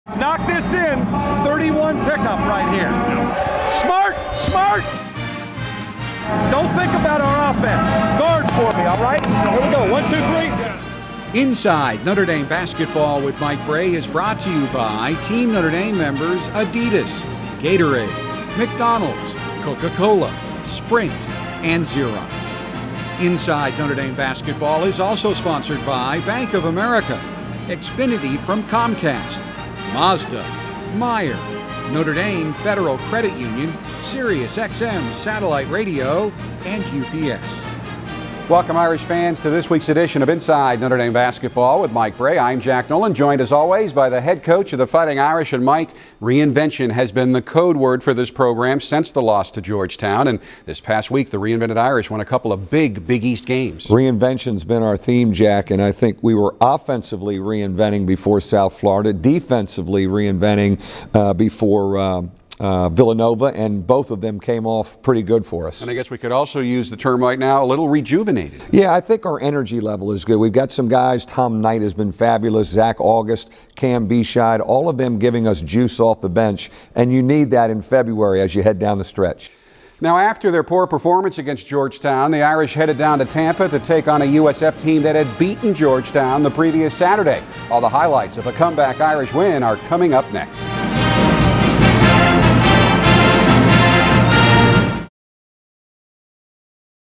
Knock this in, 31 pickup right here. Smart, smart. Don't think about our offense. Guard for me, all right? Here we go, 1, 2, 3. Inside Notre Dame Basketball with Mike Brey is brought to you by Team Notre Dame members Adidas, Gatorade, McDonald's, Coca-Cola, Sprint, and Xerox. Inside Notre Dame Basketball is also sponsored by Bank of America, Xfinity from Comcast, Mazda, Meyer, Notre Dame Federal Credit Union, Sirius XM Satellite Radio, and UPS. Welcome, Irish fans, to this week's edition of Inside Notre Dame Basketball with Mike Brey. I'm Jack Nolan, joined as always by the head coach of the Fighting Irish. And Mike, reinvention has been the code word for this program since the loss to Georgetown. And this past week, the reinvented Irish won a couple of big East games. Reinvention's been our theme, Jack, and I think we were offensively reinventing before South Florida, defensively reinventing before Villanova, and both of them came off pretty good for us. And I guess we could also use the term right now, a little rejuvenated. Yeah, I think our energy level is good. We've got some guys. Tom Knight has been fabulous. Zach August, Cam Bescheid, all of them giving us juice off the bench, and you need that in February as you head down the stretch. Now, after their poor performance against Georgetown, the Irish headed down to Tampa to take on a USF team that had beaten Georgetown the previous Saturday. All the highlights of a comeback Irish win are coming up next.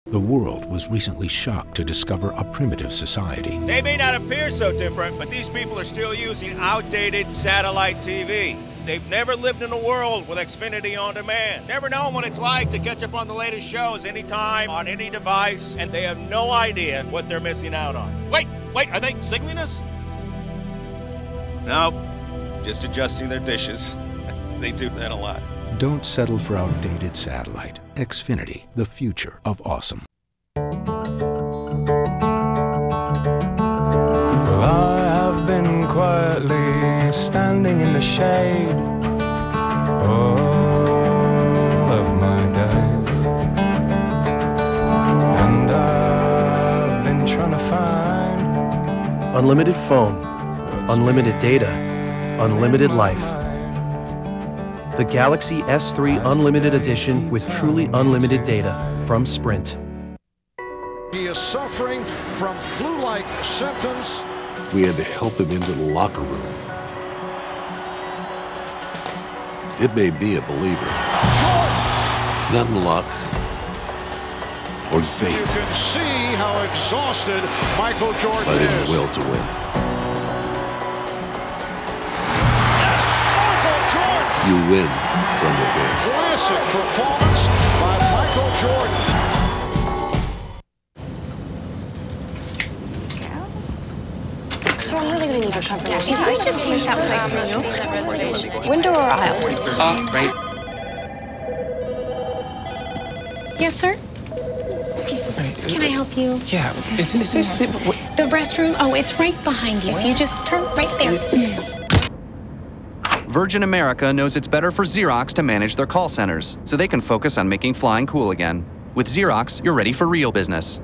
The world was recently shocked to discover a primitive society. They may not appear so different, but these people are still using outdated satellite TV. They've never lived in a world with Xfinity on demand. Never known what it's like to catch up on the latest shows anytime, on any device, and they have no idea what they're missing out on. Wait, are they signaling us? Nope, just adjusting their dishes. They do that a lot. Don't settle for outdated satellite. Xfinity, the future of awesome. Well, I have been quietly standing in the shade all of my days, and I've been trying to find unlimited phone, unlimited data, unlimited life. The Galaxy S3 Unlimited Edition with truly unlimited data from Sprint. He is suffering from flu-like symptoms. We had to help him into the locker room. It may be a believer. Not in luck or fate. You can see how exhausted Michael Jordan but in is. the will to win. You win from within. Classic performance by Michael Jordan. So I'm really going to need your company. Did I just change that outside for you? Window or aisle? Right. Yes, sir? Excuse me. Can I help you? Yeah. Is this the restroom? Oh, it's right behind you. If you just turn right there. Virgin America knows it's better for Xerox to manage their call centers, so they can focus on making flying cool again. With Xerox, you're ready for real business.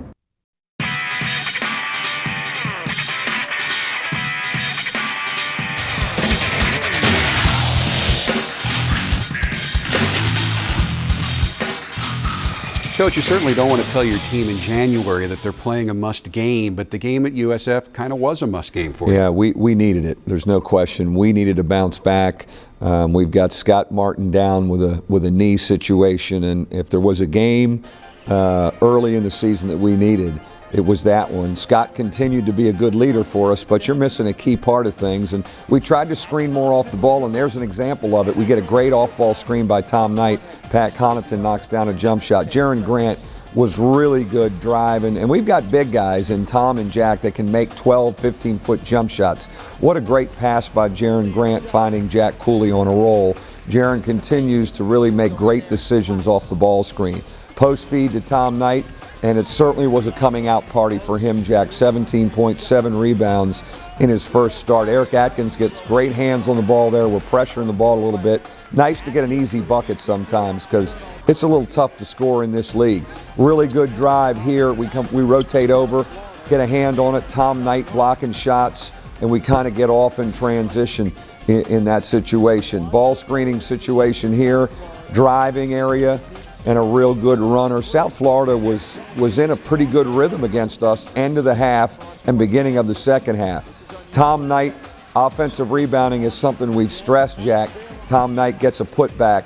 Coach, you certainly don't want to tell your team in January that they're playing a must game, but the game at USF kind of was a must game for you. Yeah, we needed it. There's no question. We needed to bounce back. We've got Scott Martin down with a knee situation, and if there was a game early in the season that we needed, it was that one. Scott continued to be a good leader for us, but you're missing a key part of things. And we tried to screen more off the ball, and there's an example of it. We get a great off-ball screen by Tom Knight. Pat Connaughton knocks down a jump shot. Jaron Grant was really good driving. And we've got big guys in Tom and Jack that can make 12, 15-foot jump shots. What a great pass by Jaron Grant finding Jack Cooley on a roll. Jaron continues to really make great decisions off the ball screen. Post feed to Tom Knight. And it certainly was a coming out party for him, Jack. 17.7 rebounds in his first start. Eric Atkins gets great hands on the ball there. We're pressuring the ball a little bit. Nice to get an easy bucket sometimes because it's a little tough to score in this league. Really good drive here. We rotate over, get a hand on it. Tom Knight blocking shots, and we kind of get off in transition. in that situation. Ball screening situation here, driving area, and a real good runner. South Florida was in a pretty good rhythm against us end of the half and beginning of the second half. Tom Knight, offensive rebounding is something we've stressed, Jack. Tom Knight gets a putback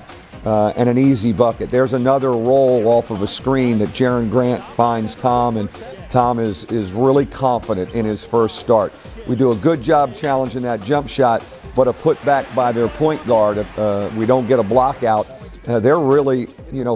and an easy bucket. There's another roll off of a screen that Jaron Grant finds Tom, and Tom is really confident in his first start. We do a good job challenging that jump shot, but a putback by their point guard. If we don't get a block out, they're really,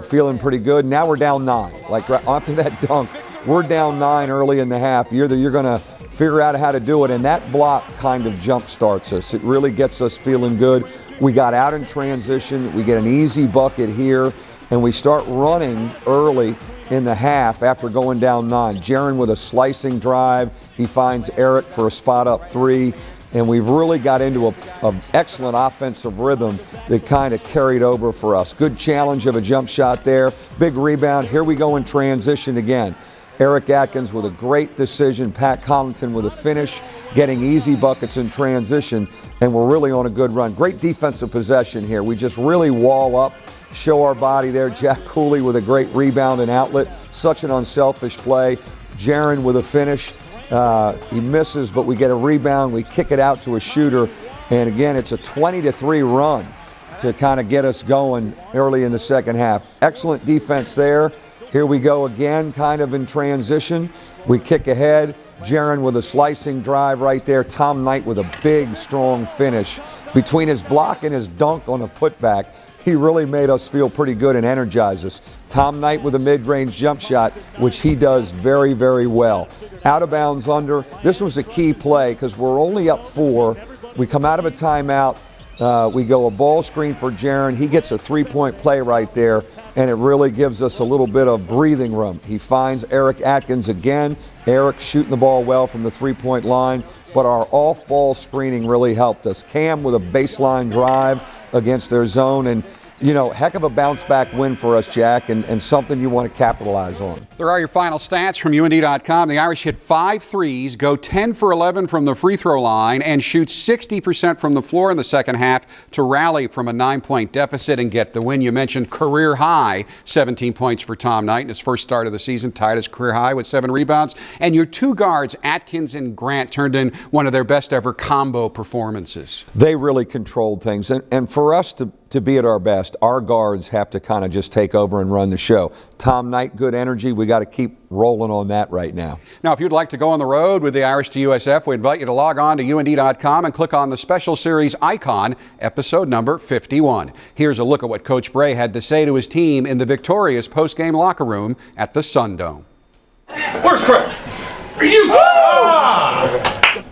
feeling pretty good. Now we're down 9. Like after that dunk, we're down 9 early in the half. You're going to figure out how to do it, and that block kind of jump starts us. It really gets us feeling good. We got out in transition. We get an easy bucket here, and we start running early in the half after going down 9. Jaron with a slicing drive. He finds Eric for a spot-up 3. And we've really got into an excellent offensive rhythm that kind of carried over for us. Good challenge of a jump shot there. Big rebound. Here we go in transition again. Eric Atkins with a great decision. Pat Connaughton with a finish, getting easy buckets in transition, and we're really on a good run. Great defensive possession here. We just really wall up, show our body there. Jack Cooley with a great rebound and outlet. Such an unselfish play. Jaron with a finish. He misses, but we get a rebound. We kick it out to a shooter. And again, it's a 20-3 run to kind of get us going early in the second half. Excellent defense there. Here we go again, kind of in transition. We kick ahead. Jaron with a slicing drive right there. Tom Knight with a big, strong finish. Between his block and his dunk on a putback, he really made us feel pretty good and energized us. Tom Knight with a mid-range jump shot, which he does very, very well. Out of bounds under. This was a key play because we're only up 4. We come out of a timeout. We go a ball screen for Jaron. He gets a 3-point play right there, and it really gives us a little bit of breathing room. He finds Eric Atkins again. Eric shooting the ball well from the 3-point line, but our off-ball screening really helped us. Cam with a baseline drive against their zone, and heck of a bounce-back win for us, Jack, and something you want to capitalize on. There are your final stats from UND.com. The Irish hit 5 threes, go 10 for 11 from the free throw line, and shoot 60% from the floor in the second half to rally from a 9-point deficit and get the win. You mentioned career high, 17 points for Tom Knight in his first start of the season, tied his career high with 7 rebounds. And your 2 guards, Atkins and Grant, turned in one of their best ever combo performances. They really controlled things, and for us to be at our best, our guards have to kind of just take over and run the show. Tom Knight, good energy. We got to keep rolling on that right now. Now, if you'd like to go on the road with the Irish to USF, we invite you to log on to UND.com and click on the special series icon, episode number 51. Here's a look at what Coach Brey had to say to his team in the victorious post-game locker room at the Sun Dome. Where's Craig? Are you?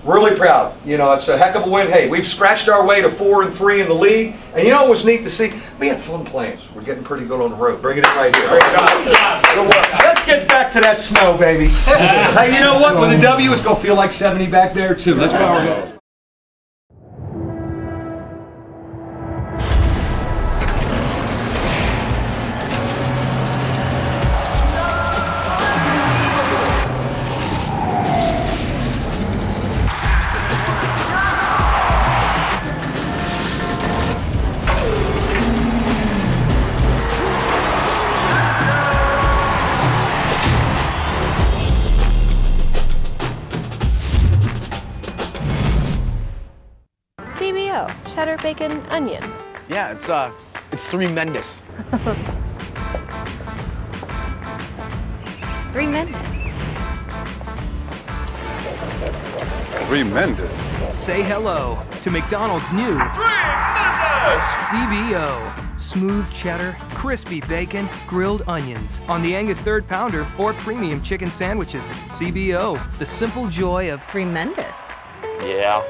Really proud. It's a heck of a win. Hey, we've scratched our way to 4-3 in the league. And it was neat to see? We had fun playing. We're getting pretty good on the road. Bring it in right here. Good work. Let's get back to that snow, baby. Hey, you know what? With a W, it's going to feel like 70 back there, too. Let's power go. Cheddar, bacon, onion. Yeah, it's tremendous. Tremendous. Tremendous. Say hello to McDonald's new CBO. Smooth cheddar, crispy bacon, grilled onions on the Angus 3rd Pounder or premium chicken sandwiches. CBO, the simple joy of tremendous. Yeah.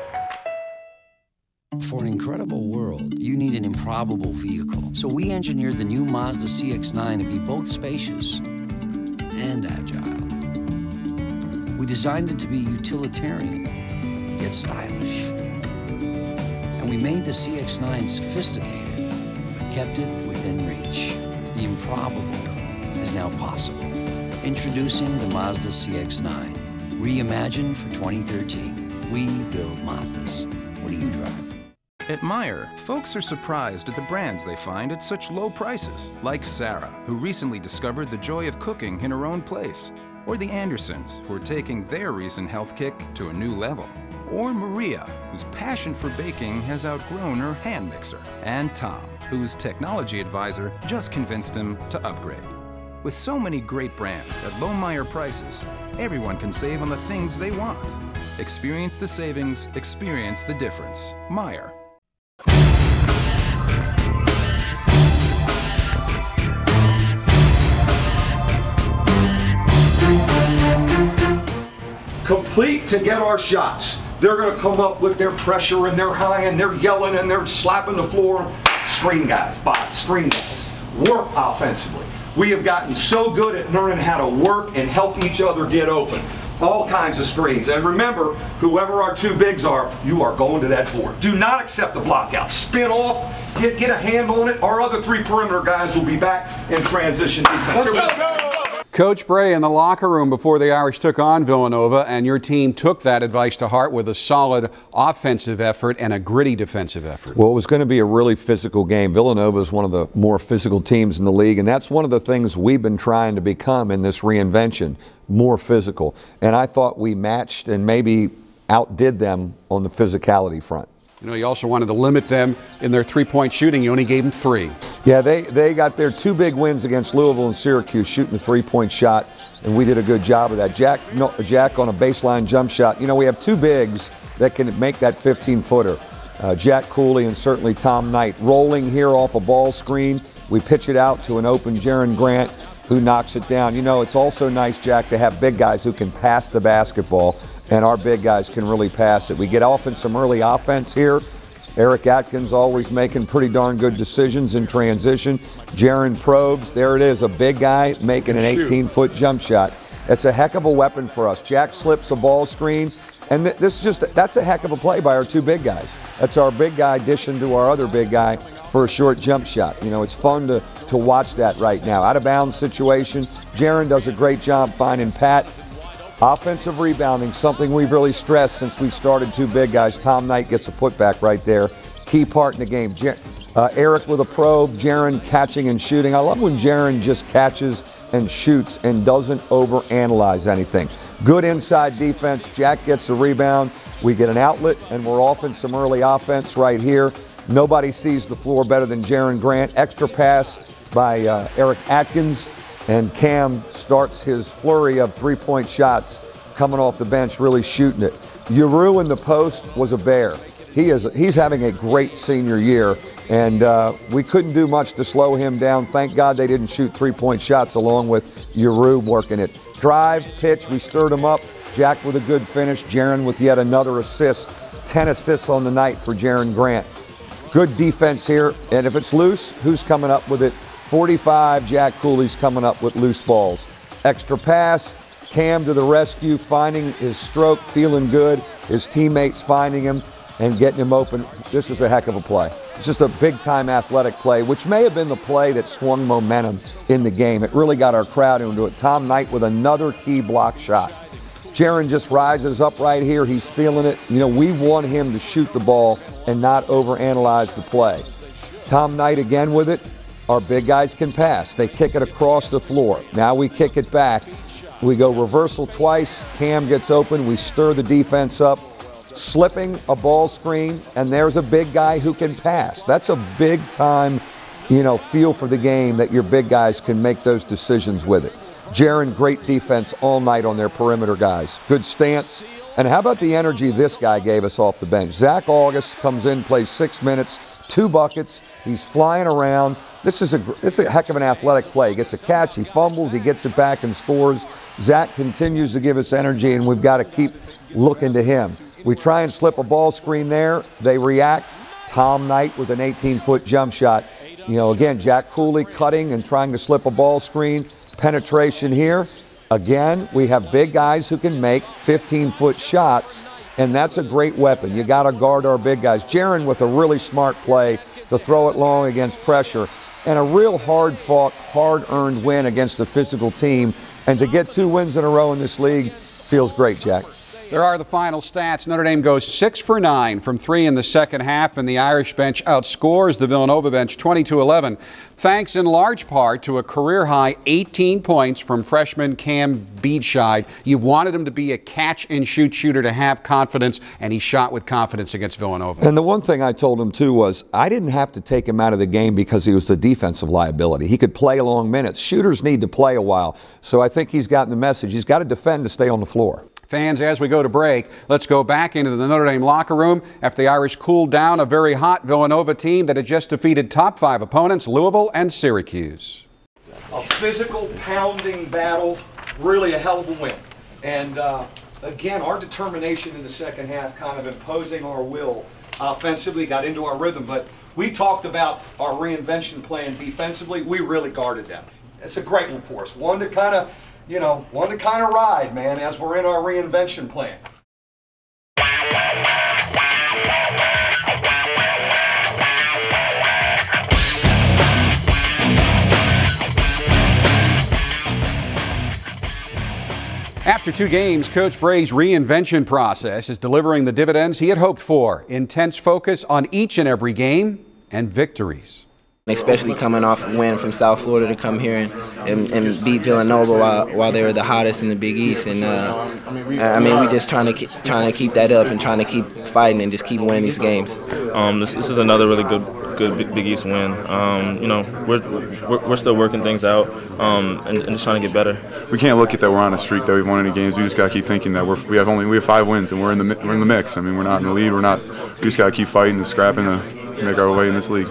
For an incredible world, you need an improbable vehicle. So we engineered the new Mazda CX-9 to be both spacious and agile. We designed it to be utilitarian, yet stylish. And we made the CX-9 sophisticated, but kept it within reach. The improbable is now possible. Introducing the Mazda CX-9. Reimagined for 2013. We build Mazdas. What do you drive? At Meijer, folks are surprised at the brands they find at such low prices, like Sarah, who recently discovered the joy of cooking in her own place, or the Andersons, who are taking their recent health kick to a new level, or Maria, whose passion for baking has outgrown her hand mixer, and Tom, whose technology advisor just convinced him to upgrade. With so many great brands at low Meijer prices, everyone can save on the things they want. Experience the savings, experience the difference. Meijer. Complete to get our shots. They're going to come up with their pressure and they're high and they're yelling and they're slapping the floor. Screen guys, screen guys. Work offensively. We have gotten so good at learning how to work and help each other get open. All kinds of screens. And remember, whoever our two bigs are, you are going to that board. Do not accept the block out. Spin off, get a hand on it. Our other three perimeter guys will be back in transition defense. Let's go. Coach Brey in the locker room before the Irish took on Villanova, and your team took that advice to heart with a solid offensive effort and a gritty defensive effort. Well, it was going to be a really physical game. Villanova is one of the more physical teams in the league, and that's one of the things we've been trying to become in this reinvention, more physical. And I thought we matched and maybe outdid them on the physicality front. You know, you also wanted to limit them in their three-point shooting. You only gave them 3. Yeah, they got their 2 big wins against Louisville and Syracuse shooting a 3-point shot, and we did a good job of that. Jack on a baseline jump shot. You know, we have 2 bigs that can make that 15-footer. Jack Cooley and certainly Tom Knight. Rolling here off a ball screen, we pitch it out to an open Jaren Grant who knocks it down. You know, it's also nice, Jack, to have big guys who can pass the basketball, and our big guys can really pass it. We get off in some early offense here. Eric Atkins always making pretty darn good decisions in transition. Jaren probes, there it is, a big guy making an 18-foot jump shot. That's a heck of a weapon for us. Jack slips a ball screen, and that's a heck of a play by our 2 big guys. That's our big guy addition to our other big guy for a short jump shot. You know, it's fun to watch that right now. Out of bounds situation, Jaren does a great job finding Pat. Offensive rebounding, something we've really stressed since we've started 2 big guys. Tom Knight gets a putback right there. Key part in the game. Eric with a probe, Jaren catching and shooting. I love when Jaren just catches and shoots and doesn't overanalyze anything. Good inside defense. Jack gets the rebound. We get an outlet, and we're off in some early offense right here. Nobody sees the floor better than Jaren Grant. Extra pass by Eric Atkins. And Cam starts his flurry of 3-point shots coming off the bench, really shooting it. Uru in the post was a bear. He's having a great senior year, and we couldn't do much to slow him down. Thank God they didn't shoot 3-point shots along with Uru working it. Drive, pitch, we stirred him up. Jack with a good finish. Jaren with yet another assist. 10 assists on the night for Jaren Grant. Good defense here, and if it's loose, who's coming up with it? 45, Jack Cooley's coming up with loose balls. Extra pass, Cam to the rescue, finding his stroke, feeling good. His teammates finding him and getting him open. This is a heck of a play. It's just a big-time athletic play, which may have been the play that swung momentum in the game. It really got our crowd into it. Tom Knight with another key block shot. Jaren just rises up right here. He's feeling it. You know, we want him to shoot the ball and not overanalyze the play. Tom Knight again with it. Our big guys can pass. They kick it across the floor. Now we kick it back. We go reversal twice. Cam gets open. We stir the defense up. Slipping a ball screen, and there's a big guy who can pass. That's a big time, feel for the game that your big guys can make those decisions with it. Jaren, great defense all night on their perimeter guys. Good stance. And how about the energy this guy gave us off the bench? Zach August comes in, plays 6 minutes, 2 buckets. He's flying around. This is a heck of an athletic play. He gets a catch, he fumbles, he gets it back and scores. Zach continues to give us energy, and we've got to keep looking to him. We try and slip a ball screen there. They react. Tom Knight with an 18-foot jump shot. Again, Jack Cooley cutting and trying to slip a ball screen. Penetration here. Again, we have big guys who can make 15-foot shots, and that's a great weapon. You got to guard our big guys. Jaren with a really smart play to throw it long against pressure, and a real hard-fought, hard-earned win against a physical team. And to get 2 wins in a row in this league feels great, Jack. There are the final stats. Notre Dame goes 6 for 9 from 3 in the second half, and the Irish bench outscores the Villanova bench 20-11, thanks in large part to a career-high 18 points from freshman Cam Beachside. You've wanted him to be a catch-and-shoot shooter, to have confidence, and he shot with confidence against Villanova. And the one thing I told him, too, was I didn't have to take him out of the game because he was the defensive liability. He could play long minutes. Shooters need to play a while. So I think he's gotten the message. He's got to defend to stay on the floor. Fans, as we go to break, let's go back into the Notre Dame locker room after the Irish cooled down a very hot Villanova team that had just defeated top 5 opponents, Louisville and Syracuse. A physical, pounding battle, really a hell of a win. And again, our determination in the second half, kind of imposing our will offensively, got into our rhythm. But we talked about our reinvention plan defensively. We really guarded them. It's a great one for us. One to kind of ride, man, as we're in our reinvention plan. After 2 games, Coach Brey's reinvention process is delivering the dividends he had hoped for. Intense focus on each and every game and victories. Especially coming off a win from South Florida to come here and beat Villanova while they were the hottest in the Big East. And I mean, we just trying to keep that up and trying to keep fighting and just keep winning these games. This is another really good Big East win. You know, we're still working things out and just trying to get better. We can't look at that we're on a streak that we've won any games. We just got to keep thinking that we have 5 wins and we're in the mix. I mean, we're not in the lead. We just got to keep fighting and scrapping to make our way in this league.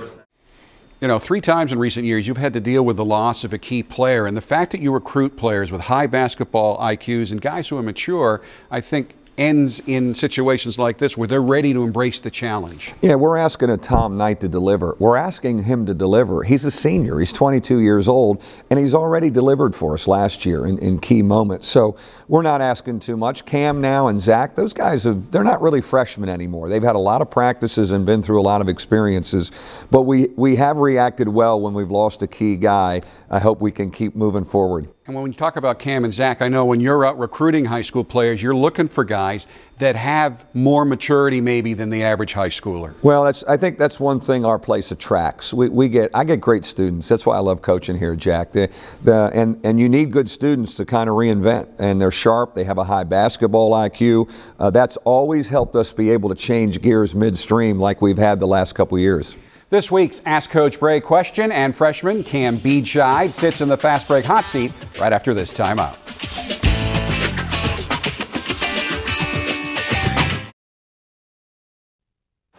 You know, 3 times in recent years you've had to deal with the loss of a key player, and the fact that you recruit players with high basketball IQs and guys who are mature, I think, ends in situations like this where they're ready to embrace the challenge. Yeah, we're asking a Tom Knight to deliver. We're asking him to deliver. He's a senior. He's 22 years old, and he's already delivered for us last year in key moments. So we're not asking too much. Cam now and Zach, those guys, they're not really freshmen anymore. They've had a lot of practices and been through a lot of experiences, but we have reacted well when we've lost a key guy. I hope we can keep moving forward. And when you talk about Cam and Zach, I know when you're out recruiting high school players, you're looking for guys that have more maturity maybe than the average high schooler. Well, I think that's one thing our place attracts. I get great students. That's why I love coaching here, Jack. And you need good students to kind of reinvent. And they're sharp. They have a high basketball IQ. That's always helped us be able to change gears midstream like we've had the last couple of years. This week's Ask Coach Brey question, and freshman Cam Beachside sits in the fast break hot seat right after this timeout.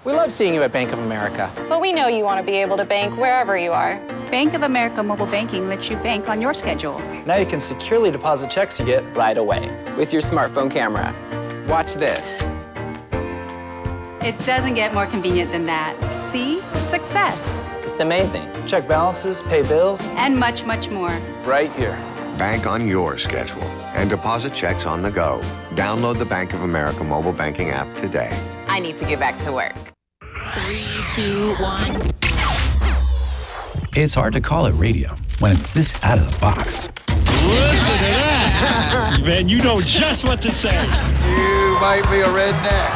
We love seeing you at Bank of America. But we know you want to be able to bank wherever you are. Bank of America Mobile Banking lets you bank on your schedule. Now you can securely deposit checks you get right away with your smartphone camera. Watch this. It doesn't get more convenient than that. See? Success. It's amazing. Check balances, pay bills, and much, much more. Right here. Bank on your schedule and deposit checks on the go. Download the Bank of America mobile banking app today. I need to get back to work. 3, 2, 1. It's hard to call it radio when it's this out of the box. Listen to that. Man, you know just what to say. You might be a redneck.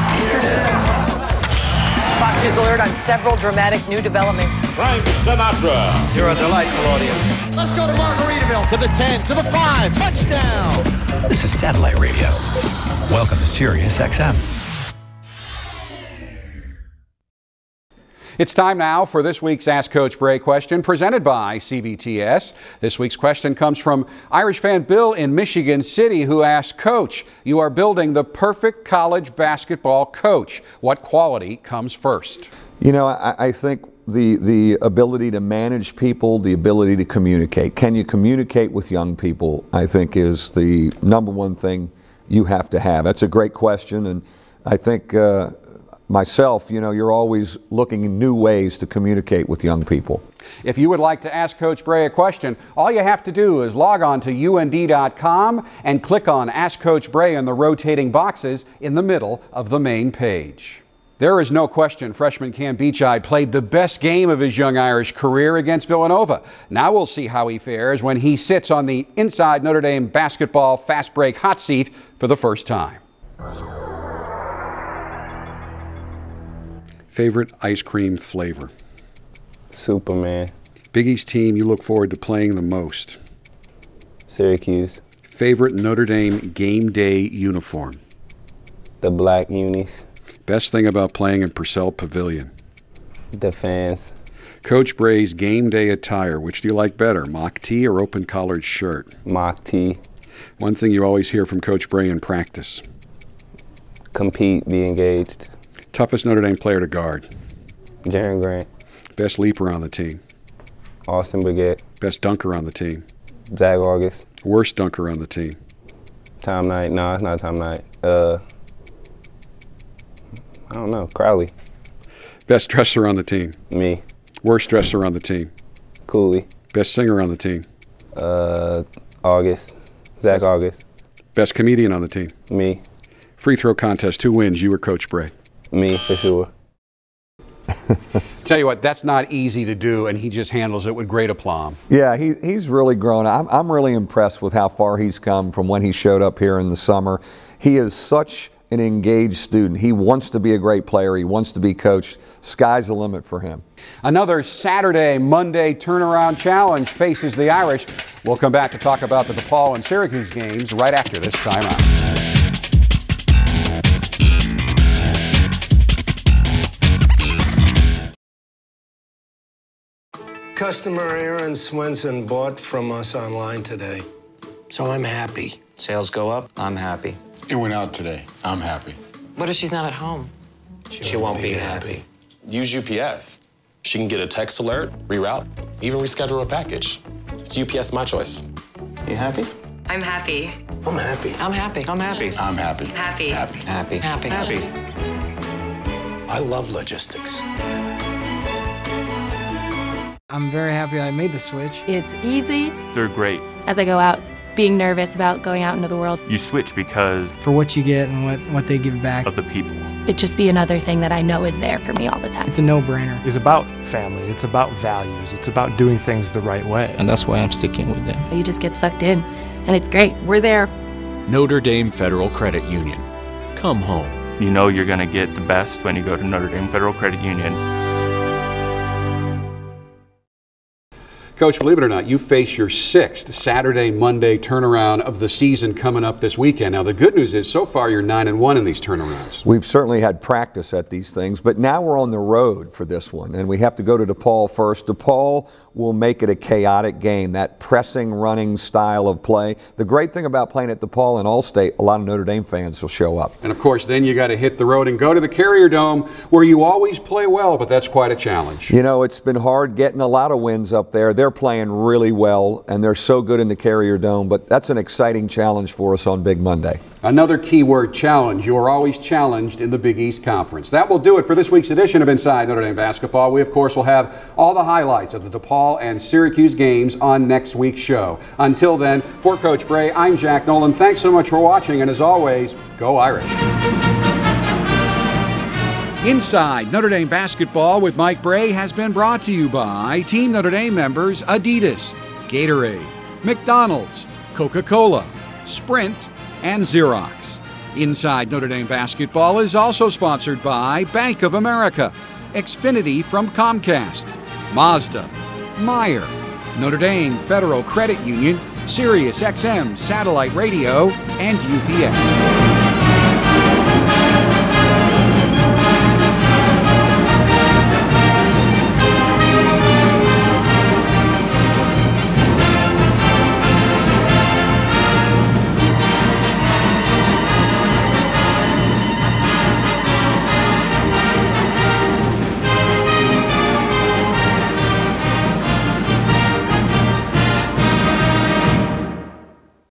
Fox News alert on several dramatic new developments. Frank Sinatra. You're a delightful audience. Let's go to Margaritaville, to the 10, to the 5, touchdown. This is satellite radio. Welcome to Sirius XM. It's time now for this week's Ask Coach Brey question, presented by CBTS. This week's question comes from Irish fan Bill in Michigan City, who asked, Coach, you are building the perfect college basketball coach. What quality comes first? You know, I think the ability to manage people, the ability to communicate. Can you communicate with young people, I think, is the number one thing you have to have. That's a great question, and I think myself, you know, you're always looking in new ways to communicate with young people. If you would like to ask Coach Brey a question, all you have to do is log on to UND.com and click on Ask Coach Brey in the rotating boxes in the middle of the main page. There is no question freshman Cam Beachside played the best game of his young Irish career against Villanova. Now we'll see how he fares when he sits on the inside Notre Dame basketball fast break hot seat for the first time. Favorite ice cream flavor? Superman. Big East team you look forward to playing the most? Syracuse. Favorite Notre Dame game day uniform? The black unis. Best thing about playing in Purcell Pavilion? The fans. Coach Brey's game day attire, which do you like better, mock tee or open collared shirt? Mock tee. One thing you always hear from Coach Brey in practice? Compete, be engaged. Toughest Notre Dame player to guard? Jaren Grant. Best leaper on the team? Austin Baguette. Best dunker on the team? Zach August. Worst dunker on the team? Tom Knight. No, it's not Tom Knight. I don't know. Crowley. Best dresser on the team? Me. Worst dresser on the team? Cooley. Best singer on the team? August. Zach August. Best comedian on the team? Me. Free throw contest, who wins, you or Coach Brey? Me, for sure. Tell you what, that's not easy to do, and he just handles it with great aplomb. Yeah, he's really grown. I'm really impressed with how far he's come from when he showed up here in the summer. He is such an engaged student. He wants to be a great player. He wants to be coached. Sky's the limit for him. Another Saturday, Monday turnaround challenge faces the Irish. We'll come back to talk about the DePaul and Syracuse games right after this timeout. Customer Aaron Swenson bought from us online today, so I'm happy. Sales go up, I'm happy. It went out today, I'm happy. What if she's not at home? She won't be happy. Use UPS. She can get a text alert, reroute, even reschedule a package. It's UPS My Choice. You happy? I'm happy. I'm happy. I'm happy. I'm happy. I'm happy. Happy. Happy. Happy. Happy. Happy. I love logistics. I'm very happy I made the switch. It's easy. They're great. As I go out, being nervous about going out into the world. You switch because for what you get and what they give back. Of the people. It'd just be another thing that I know is there for me all the time. It's a no-brainer. It's about family. It's about values. It's about doing things the right way. And that's why I'm sticking with them. You just get sucked in, and it's great. We're there. Notre Dame Federal Credit Union. Come home. You know you're going to get the best when you go to Notre Dame Federal Credit Union. Coach, believe it or not, you face your 6th Saturday, Monday turnaround of the season coming up this weekend. Now, the good news is so far you're 9-1 in these turnarounds. We've certainly had practice at these things, but now we're on the road for this one, and we have to go to DePaul first. DePaul will make it a chaotic game, that pressing, running style of play. The great thing about playing at DePaul and All-State, a lot of Notre Dame fans will show up. And, of course, then you got to hit the road and go to the Carrier Dome, where you always play well, but that's quite a challenge. You know, it's been hard getting a lot of wins up there. They're playing really well, and they're so good in the Carrier Dome, but that's an exciting challenge for us on Big Monday. Another keyword, challenge. You are always challenged in the Big East Conference. That will do it for this week's edition of Inside Notre Dame Basketball. We, of course, will have all the highlights of the DePaul and Syracuse games on next week's show. Until then, for Coach Brey, I'm Jack Nolan. Thanks so much for watching, and as always, go Irish. Inside Notre Dame Basketball with Mike Brey has been brought to you by Team Notre Dame members Adidas, Gatorade, McDonald's, Coca-Cola, Sprint, and Xerox. Inside Notre Dame Basketball is also sponsored by Bank of America, Xfinity from Comcast, Mazda, Meyer, Notre Dame Federal Credit Union, Sirius XM Satellite Radio, and UPS.